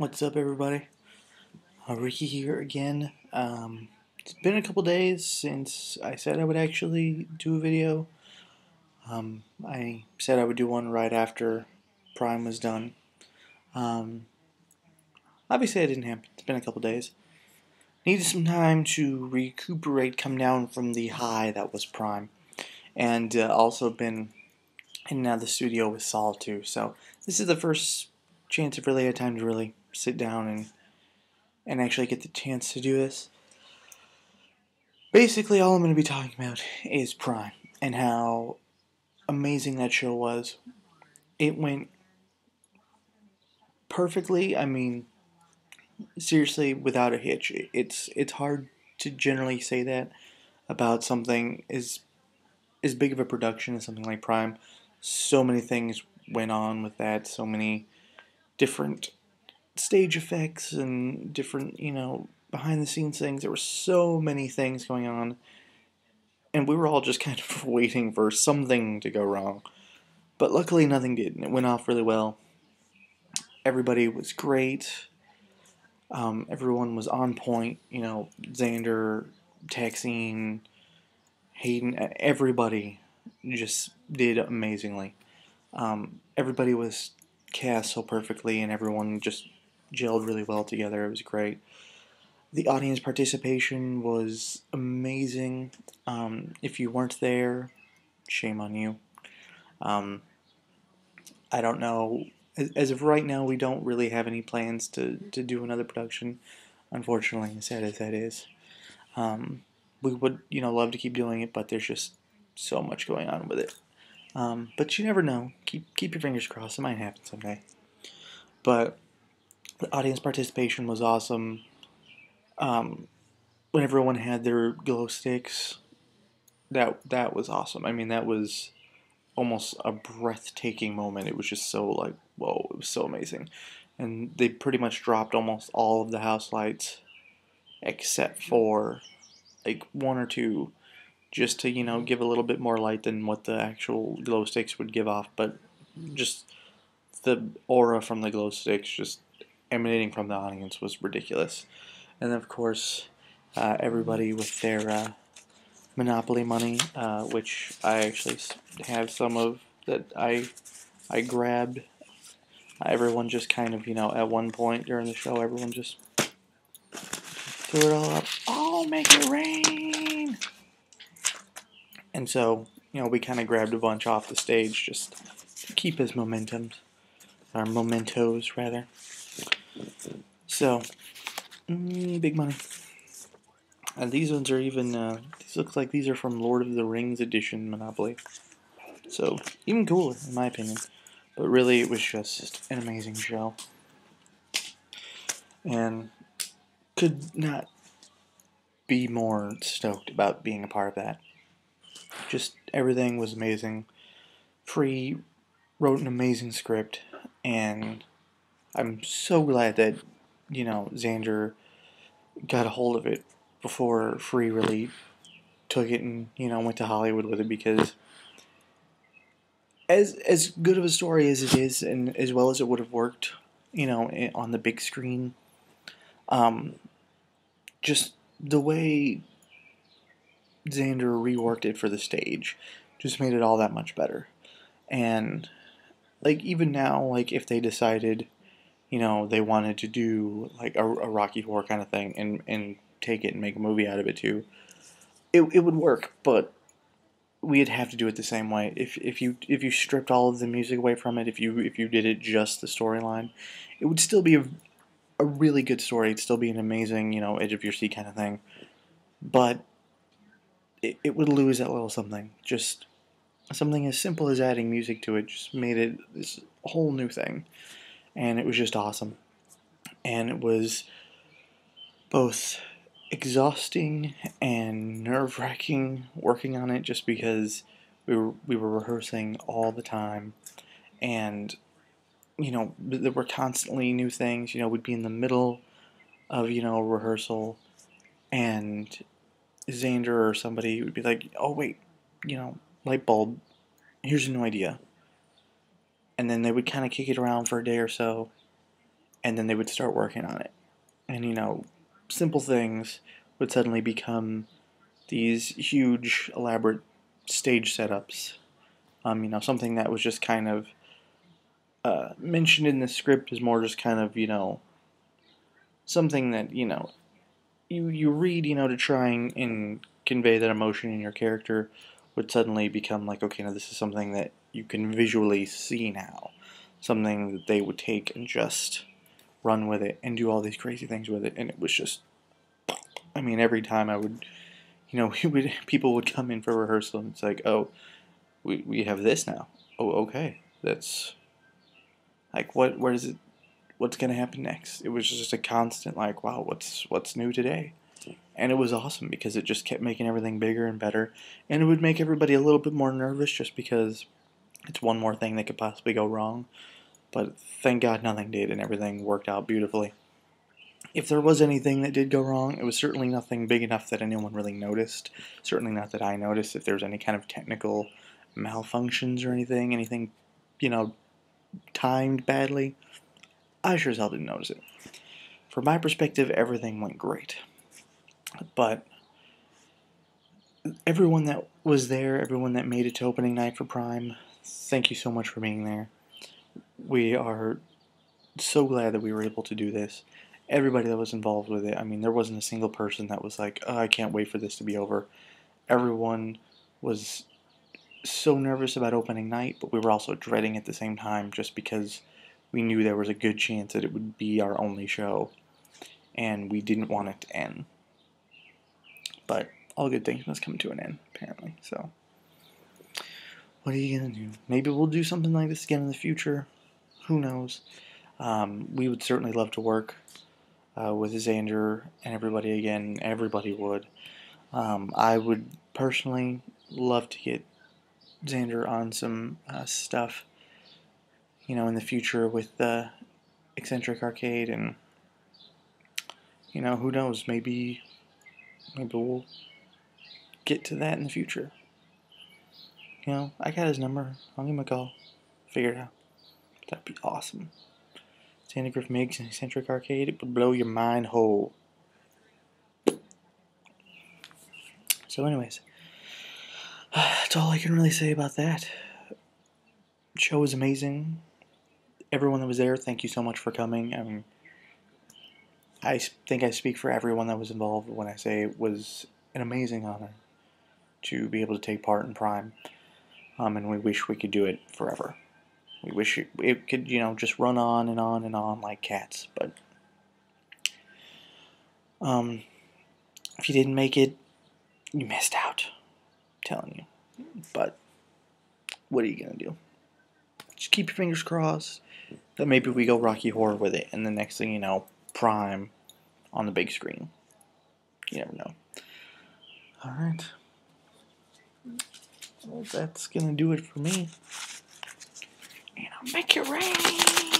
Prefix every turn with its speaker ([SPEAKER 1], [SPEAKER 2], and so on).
[SPEAKER 1] What's up, everybody? Riki here again. It's been a couple days since I said I would actually do a video. I said I would do one right after Prime was done. Um, Obviously, it didn't happen. It's been a couple days. Needed some time to recuperate, come down from the high that was Prime, and also been in and out of the studio with Saul too. So this is the first chance I've really had time to really sit down and actually get the chance to do this. Basically, all I'm going to be talking about is Prime and how amazing that show was. It went perfectly. I mean, seriously, without a hitch. It's hard to generally say that about something as big of a production as something like Prime. So many things went on with that. So many different stage effects and different, behind the scenes things. There were so many things going on, and we were all just kind of waiting for something to go wrong. But luckily, nothing did, and it went off really well. Everybody was great. Everyone was on point. Xander, Taxine, Hayden, everybody just did amazingly. Everybody was cast so perfectly, and everyone just gelled really well together. It was great. The audience participation was amazing. If you weren't there, shame on you. Um, I don't know. As of right now, we don't really have any plans to do another production. Unfortunately, as sad as that is, we would love to keep doing it, but there's just so much going on with it. But you never know. Keep your fingers crossed. It might happen someday. But the audience participation was awesome. When everyone had their glow sticks, that was awesome. I mean, that was almost a breathtaking moment. It was just so like, whoa, it was so amazing. And they pretty much dropped almost all of the house lights except for like one or two, just to, give a little bit more light than what the actual glow sticks would give off. But just the aura from the glow sticks just emanating from the audience was ridiculous. And then, of course, everybody with their Monopoly money, which I actually have some of that I grabbed. Everyone just kind of, at one point during the show, everyone just threw it all up. Oh, make it rain! And so, we kind of grabbed a bunch off the stage just to keep his momentum, or mementos, rather. So, big money. And these ones are even, these look like these are from Lord of the Rings edition Monopoly. So, even cooler, in my opinion. But really, it was just an amazing show. And could not be more stoked about being a part of that. Just everything was amazing. Free wrote an amazing script, and I'm so glad that, Xander got a hold of it before Free really took it and, went to Hollywood with it, because as good of a story as it is, and as well as it would have worked, on the big screen, just the way Xander reworked it for the stage just made it all that much better. And like even now, like if they decided, they wanted to do like a Rocky Horror kind of thing and take it and make a movie out of it too, it would work, but we'd have to do it the same way. If you stripped all of the music away from it, if you did it just the storyline, it would still be a really good story. It'd still be an amazing, edge of your seat kind of thing. But it would lose that little something. Just something as simple as adding music to it just made it this whole new thing. And it was just awesome. And it was both exhausting and nerve-wracking working on it, just because we were rehearsing all the time, and there were constantly new things. We'd be in the middle of rehearsal, and Xander or somebody would be like, "Oh wait, light bulb. Here's a new idea," and then they would kind of kick it around for a day or so, and then they would start working on it. And, you know, simple things would suddenly become these huge, elaborate stage setups. You know, something that was just kind of mentioned in the script is more just kind of, you know, something that, you know, you read, you know, to try and convey that emotion in your character, would suddenly become like, okay, now this is something that you can visually see now. Something that they would take and just run with it and do all these crazy things with it. And it was just, I mean, every time I would, you know, people would come in for rehearsal and it's like, oh, we have this now. Oh, okay. That's like, where is it? What's gonna happen next? It was just a constant like, wow, what's new today? And it was awesome because it just kept making everything bigger and better, and it would make everybody a little bit more nervous just because it's one more thing that could possibly go wrong. But thank God nothing did, and everything worked out beautifully. If there was anything that did go wrong, it was certainly nothing big enough that anyone really noticed. Certainly not that I noticed. If there was any kind of technical malfunctions or anything, you know, timed badly, I sure as hell didn't notice it. From my perspective, everything went great. But everyone that was there, everyone that made it to opening night for Prime, thank you so much for being there. We are so glad that we were able to do this. Everybody that was involved with it, I mean, there wasn't a single person that was like, oh, I can't wait for this to be over. Everyone was so nervous about opening night, but we were also dreading at the same time just because we knew there was a good chance that it would be our only show, and we didn't want it to end. But all good things must come to an end, apparently. So, what are you gonna do? Maybe we'll do something like this again in the future. Who knows? We would certainly love to work with Xander and everybody again. Everybody would. I would personally love to get Xander on some stuff, you know, in the future with the Eccentric Arcade, and you know, who knows? Maybe we'll get to that in the future. You know, I got his number. I'll give him a call. Figure it out. That'd be awesome. Zandergriff Miggs and Eccentric Arcade, it would blow your mind whole. So anyways, that's all I can really say about that. The show was amazing. Everyone that was there, thank you so much for coming. I mean, I think I speak for everyone that was involved when I say it was an amazing honor to be able to take part in Prime. And we wish we could do it forever. We wish it could, you know, just run on and on and on like cats. But if you didn't make it, you missed out. I'm telling you. But what are you gonna do? Just keep your fingers crossed that maybe we go Rocky Horror with it, and the next thing you know, Prime on the big screen. You never know. All right. Well, that's gonna do it for me. And I'll make it rain.